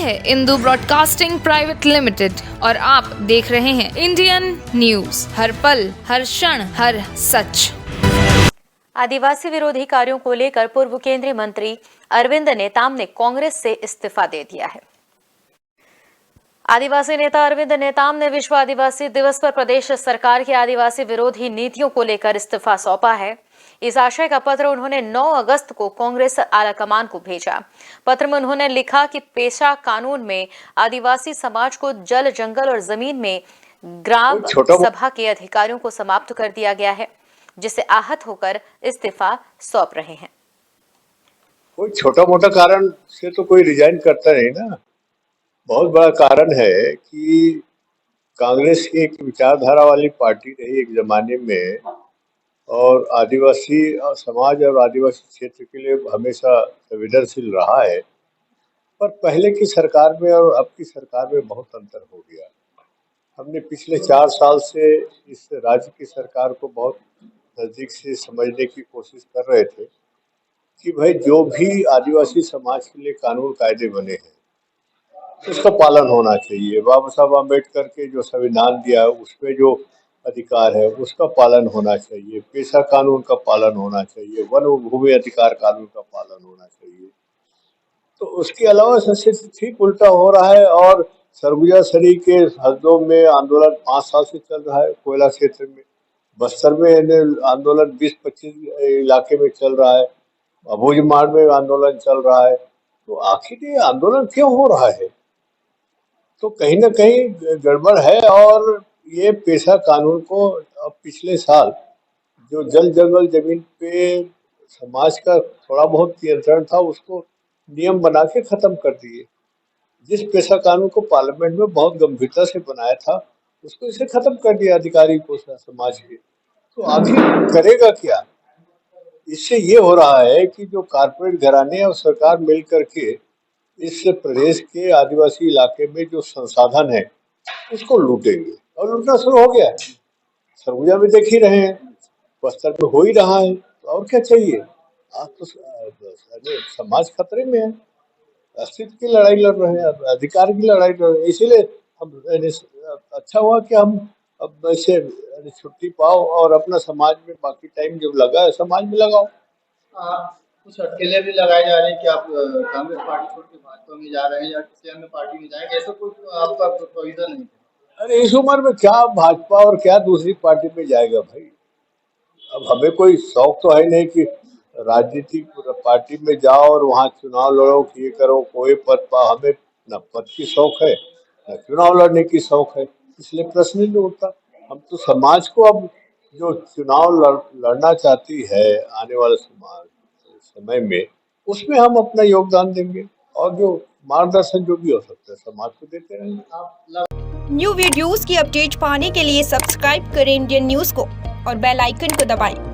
है Indu broadcasting private limited और आप देख रहे हैं इंडियन न्यूज, हर पल, हर क्षण, हर सच। आदिवासी विरोधी कार्यों को लेकर पूर्व केंद्रीय मंत्री अरविंद नेताम ने कांग्रेस से इस्तीफा दे दिया है। आदिवासी नेता अरविंद नेताम ने विश्व आदिवासी दिवस पर प्रदेश सरकार की आदिवासी विरोधी नीतियों को लेकर इस्तीफा सौंपा है। इस आशय का पत्र उन्होंने 9 अगस्त को कांग्रेस आलाकमान को भेजा। पत्र में उन्होंने लिखा कि पेशा कानून में आदिवासी समाज को जल, जंगल और जमीन में ग्राम सभा के अधिकारियों को समाप्त कर दिया गया है, जिसे आहत होकर इस्तीफा सौंप रहे हैं। कोई छोटा मोटा कारण से तो कोई रिजाइन करता नहीं ना। बहुत बड़ा कारण है कि कांग्रेस की एक विचारधारा वाली पार्टी रही एक जमाने में, और आदिवासी समाज और आदिवासी क्षेत्र के लिए हमेशा संवेदनशील रहा है। पर पहले की सरकार में और अब की सरकार में बहुत अंतर हो गया। हमने पिछले 4 साल से इस राज्य की सरकार को बहुत नजदीक से समझने की कोशिश कर रहे थे कि भाई जो भी आदिवासी समाज के लिए कानून कायदे बने हैं उसका पालन होना चाहिए। बाबा साहब अम्बेडकर के जो संविधान दिया है उसमें जो अधिकार है उसका पालन होना चाहिए, पेशा कानून का पालन होना चाहिए, वन भूमि अधिकार कानून का पालन होना चाहिए। तो उसके अलावा सबसे ठीक उल्टा हो रहा है। और सरगुजा सरी के हदों में आंदोलन 5 साल से चल रहा है। कोयला क्षेत्र में, बस्तर में आंदोलन 20-25 इलाके में चल रहा है। अबूझमाड़ में आंदोलन चल रहा है। तो आखिर ये आंदोलन क्यों हो रहा है? तो कहीं ना कहीं गड़बड़ है। और ये पेशा कानून को पिछले साल जो जल, जंगल, जमीन पे समाज का थोड़ा बहुत नियंत्रण था उसको नियम बना के खत्म कर दिए। जिस पेशा कानून को पार्लियामेंट में बहुत गंभीरता से बनाया था उसको इसे खत्म कर दिया अधिकारी को समाज के। तो आखिर करेगा क्या? इससे ये हो रहा है कि जो कारपोरेट घराने और सरकार मिल करके इस प्रदेश के आदिवासी इलाके में जो संसाधन है उसको लूटेंगे, और लूटना शुरू हो गया है। सरगुजा में देख ही रहे हैं, बस्तर में हो ही रहा है। तो और क्या चाहिए? आज तो समाज खतरे में है, अस्तित्व की लड़ाई लड़ रहे हैं, अधिकार की लड़ाई लड़ रहे हैं। इसीलिए हम अच्छा हुआ कि हम अब ऐसे छुट्टी पाओ और अपना समाज में बाकी टाइम जब लगा है समाज में लगाओ। कुछ अटकलें भी लगाई जा रही है कि आप कांग्रेस पार्टी छोड़ के भाजपा में जा रहे हैं या किसी अन्य पार्टी में जाएंगे, ऐसा कुछ आपका प्रोविजन नहीं? अरे इस उम्र में क्या भाजपा और क्या दूसरी पार्टी में जाएगा भाई? अब हमें कोई शौक तो है नहीं कि राजनीतिक पार्टी में जाओ और वहाँ चुनाव लड़ो, ये करो, कोई पद पाओ। हमें न पद की शौक है न चुनाव लड़ने की शौक है, इसलिए प्रश्न नहीं उठता। हम तो समाज को अब जो चुनाव लड़ना चाहती है आने वाले समय में, उसमें हम अपना योगदान देंगे और जो मार्गदर्शन जो भी हो सकता है समाज को देते रहेंगे। न्यू वीडियोस की अपडेट पाने के लिए सब्सक्राइब करें इंडियन न्यूज को और बेल आइकन को दबाएं।